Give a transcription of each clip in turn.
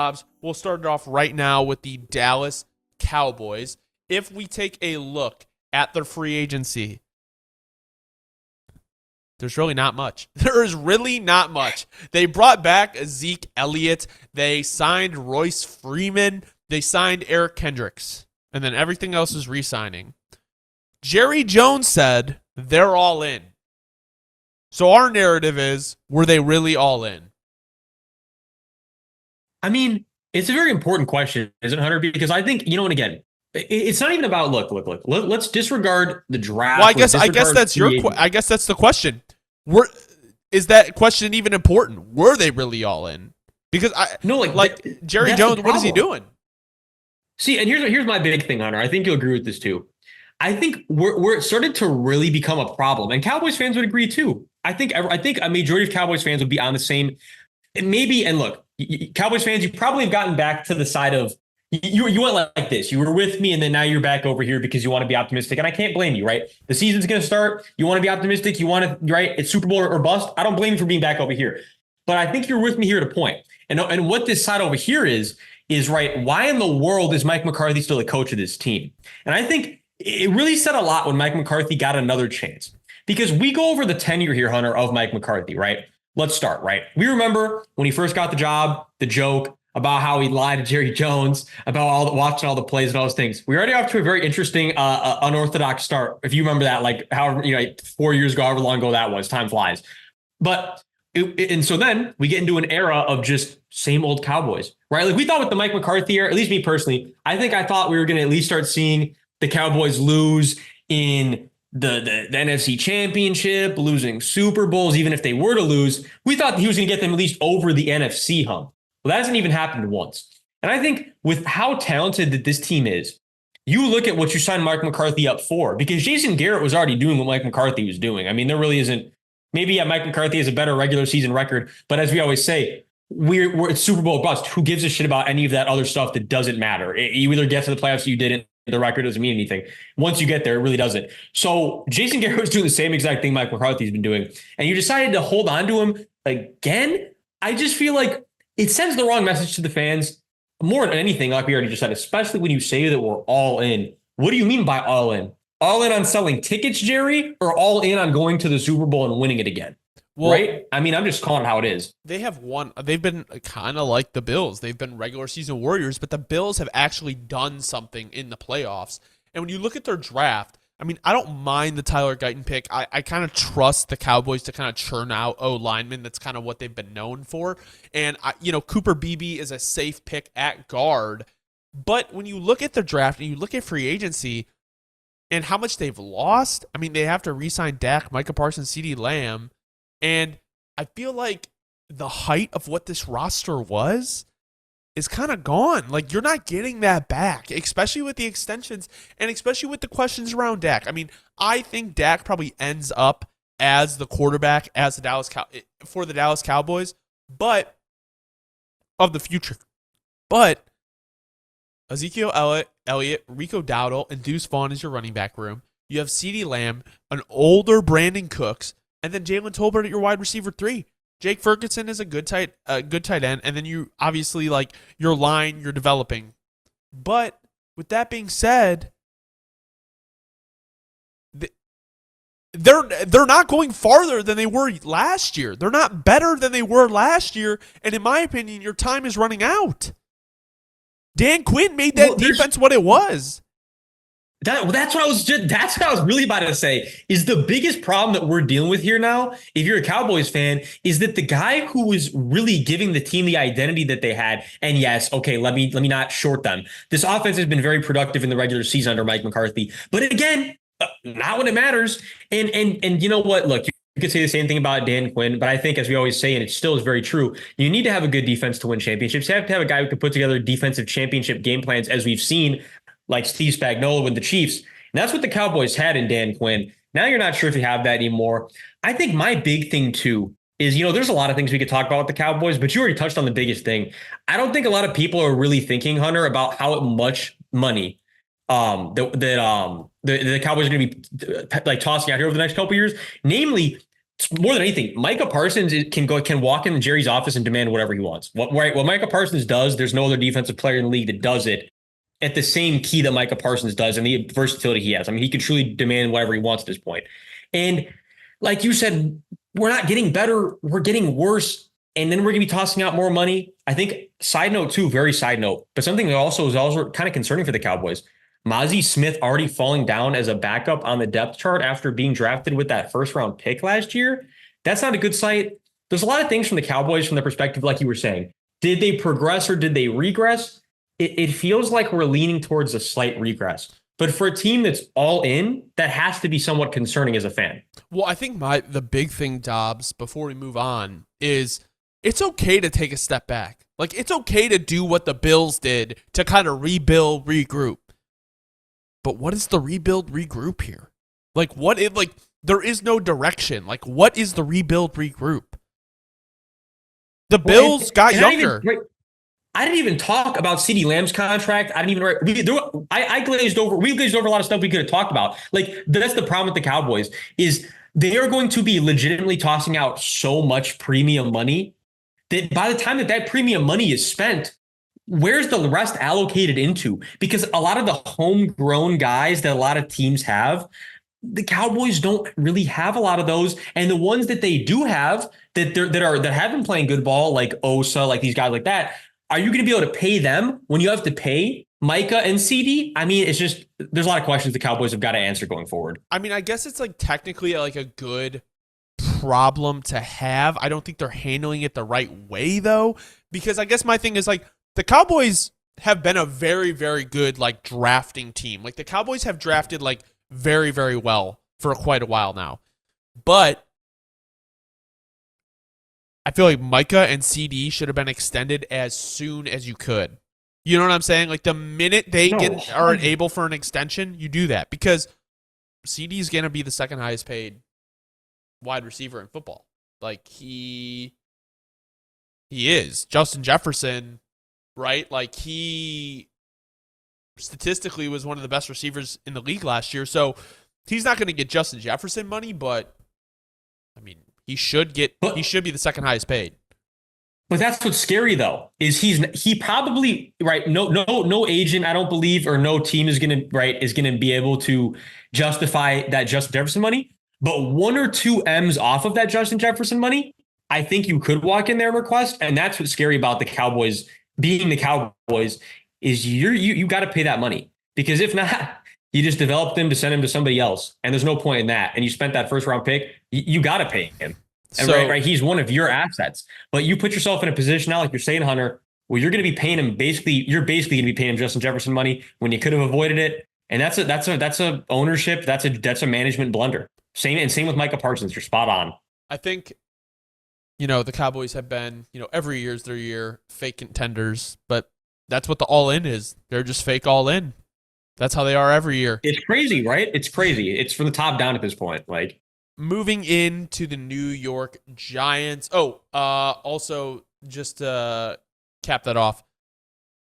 jobs. We'll start it off right now with the Dallas Cowboys. If we take a look at their free agency, there's really not much. There is really not much. They brought back Zeke Elliott. They signed Royce Freeman. They signed Eric Kendricks. And then everything else is re-signing. Jerry Jones said they're all in. So our narrative is, were they really all in? I mean, it's a very important question, isn't it, Hunter? Because I think, and again, it's not even about look. Let's disregard the draft. Well, I guess that's I guess that's the question. Is that question even important? Were they really all in? Because Jerry Jones, what is he doing? See, and here's my big thing, Hunter. I think you'll agree with this too. I think we're started to really become a problem, and Cowboys fans would agree too. I think a majority of Cowboys fans would be on the same. And look, Cowboys fans, you probably have gotten back to the side of you went like this. You were with me, and then now you're back over here because you want to be optimistic, and I can't blame you, right? The season's going to start. You want to be optimistic. You want to, right? It's Super Bowl or bust. I don't blame you for being back over here, but I think you're with me here at a point. And what this side over here is right. Why in the world is Mike McCarthy still the coach of this team? And I think it really said a lot when Mike McCarthy got another chance, because we go over the tenure here, Hunter, of Mike McCarthy, right? Let's start, right? We remember when he first got the job, the joke about how he lied to Jerry Jones, about watching all the plays and all those things. We're already off to a very interesting, unorthodox start. If you remember that, like however, 4 years ago, however long ago that was, time flies. But, and so then we get into an era of just same old Cowboys, right? Like we thought with the Mike McCarthy era, at least me personally, I thought we were going to at least start seeing the Cowboys lose in the NFC Championship, losing Super Bowls, even if they were to lose. We thought he was going to get them at least over the NFC hump. Well, that hasn't even happened once. And I think with how talented that this team is, you look at what you signed Mike McCarthy up for, because Jason Garrett was already doing what Mike McCarthy was doing. I mean, there really isn't. Maybe Mike McCarthy has a better regular season record, but as we always say, it's Super Bowl bust. Who gives a shit about any of that other stuff that doesn't matter? You either get to the playoffs or you didn't. The record doesn't mean anything. Once you get there, it really doesn't. So Jason Garrett was doing the same exact thing Mike McCarthy's been doing, and you decided to hold on to him again. I just feel like it sends the wrong message to the fans more than anything, like we already just said, especially when you say that we're all in. What do you mean by all in? All in on selling tickets, Jerry, or all in on going to the Super Bowl and winning it again? Well, right? I mean, I'm just calling it how it is. They've been kind of like the Bills. They've been regular season warriors, but the Bills have actually done something in the playoffs. And when you look at their draft, I mean, I don't mind the Tyler Guyton pick. I kind of trust the Cowboys to kind of churn out linemen. That's kind of what they've been known for. And, Cooper Beebe is a safe pick at guard. But when you look at the draft and you look at free agency and how much they've lost, I mean, they have to re-sign Dak, Micah Parsons, CeeDee Lamb. And I feel like the height of what this roster was is kind of gone. Like, you're not getting that back, especially with the extensions and especially with the questions around Dak. I mean, I think Dak probably ends up as the quarterback for the Dallas Cowboys, but of the future. But Ezekiel Elliott, Rico Dowdle, and Deuce Vaughn is your running back room. You have CeeDee Lamb, an older Brandon Cooks, and then Jalen Tolbert at your wide receiver 3. Jake Ferguson is a good tight end, and then you obviously your line you're developing. But with that being said, they're not going farther than they were last year. They're not better than they were last year, and in my opinion, your time is running out. Dan Quinn made that defense what it was. That's what I was really about to say. Is the biggest problem that we're dealing with here now, if you're a Cowboys fan, is that the guy who was really giving the team the identity that they had, and yes, okay, let me not short them. This offense has been very productive in the regular season under Mike McCarthy, but again, not when it matters. And you know what? Look, you could say the same thing about Dan Quinn, but I think, as we always say, and it still is very true, you need to have a good defense to win championships. You have to have a guy who can put together defensive championship game plans, as we've seen, like Steve Spagnuolo with the Chiefs. And that's what the Cowboys had in Dan Quinn. Now you're not sure if you have that anymore. I think my big thing, too, is, there's a lot of things we could talk about with the Cowboys, but you already touched on the biggest thing. I don't think a lot of people are really thinking, Hunter, about how much money the Cowboys are going to be tossing out here over the next couple of years. Namely, more than anything, Micah Parsons can walk into Jerry's office and demand whatever he wants. What Micah Parsons does, there's no other defensive player in the league that does it at the same key that Micah Parsons does and the versatility he has. I mean, he can truly demand whatever he wants at this point. And like you said, we're not getting better, we're getting worse. And then we're going to be tossing out more money. I think, side note too, very side note, but something that also is also kind of concerning for the Cowboys. Mozzie Smith already falling down as a backup on the depth chart after being drafted with that first round pick last year. That's not a good sight. There's a lot of things from the Cowboys from the perspective, like you were saying. Did they progress or did they regress? It feels like we're leaning towards a slight regress. But for a team that's all in, that has to be somewhat concerning as a fan. Well, I think the big thing, Dobbs, before we move on, is it's okay to take a step back. Like, it's okay to do what the Bills did to kind of rebuild, regroup. But what is the rebuild, regroup here? Like, there is no direction. Like, what is the rebuild, regroup? The Bills got younger. I didn't even talk about CeeDee Lamb's contract. I didn't even. I glazed over. We glazed over a lot of stuff we could have talked about. Like, that's the problem with the Cowboys is they are going to be legitimately tossing out so much premium money that by the time that premium money is spent, where's the rest allocated into? Because a lot of the homegrown guys that a lot of teams have, the Cowboys don't really have a lot of those. And the ones that they do have that have been playing good ball, like Osa, like these guys like that, are you going to be able to pay them when you have to pay Micah and CD? I mean, it's just, there's a lot of questions the Cowboys have got to answer going forward. I mean, I guess it's like technically like a good problem to have. I don't think they're handling it the right way though, because I guess my thing is like the Cowboys have been a very, very good like drafting team. Like the Cowboys have drafted like very, very well for quite a while now. But I feel like Micah and CD should have been extended as soon as you could. You know what I'm saying? Like the minute they are able for an extension, you do that because CD is going to be the second highest paid wide receiver in football. Like he is. Justin Jefferson, right? Like he statistically was one of the best receivers in the league last year. So he's not going to get Justin Jefferson money, but I mean, he should be the second highest paid. But that's what's scary though, is he probably, right, no agent, I don't believe, or no team is going to be able to justify that Justin Jefferson money. But 1 or 2 M's off of that Justin Jefferson money, I think you could walk in there and request. And that's what's scary about the Cowboys being the Cowboys is you got to pay that money, because if not, you just develop them to send him to somebody else. And there's no point in that. And you spent that first round pick, you got to pay him. And right, he's one of your assets. But you put yourself in a position now, like you're saying, Hunter, where you're going to be paying him you're basically going to be paying him Justin Jefferson money when you could have avoided it. And that's a ownership, that's a management blunder. Same with Micah Parsons. You're spot on. I think, the Cowboys have been, every year is their year, fake contenders, but that's what the all in is. They're just fake all in. That's how they are every year. It's crazy, right? It's crazy. It's from the top down at this point. Like, moving into the New York Giants. Also, just to cap that off,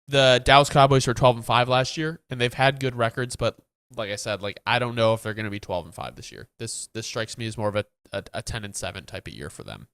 the Dallas Cowboys were 12-5 last year, and they've had good records, but like I said, I don't know if they're going to be 12-5 this year. This strikes me as more of a 10-7 type of year for them.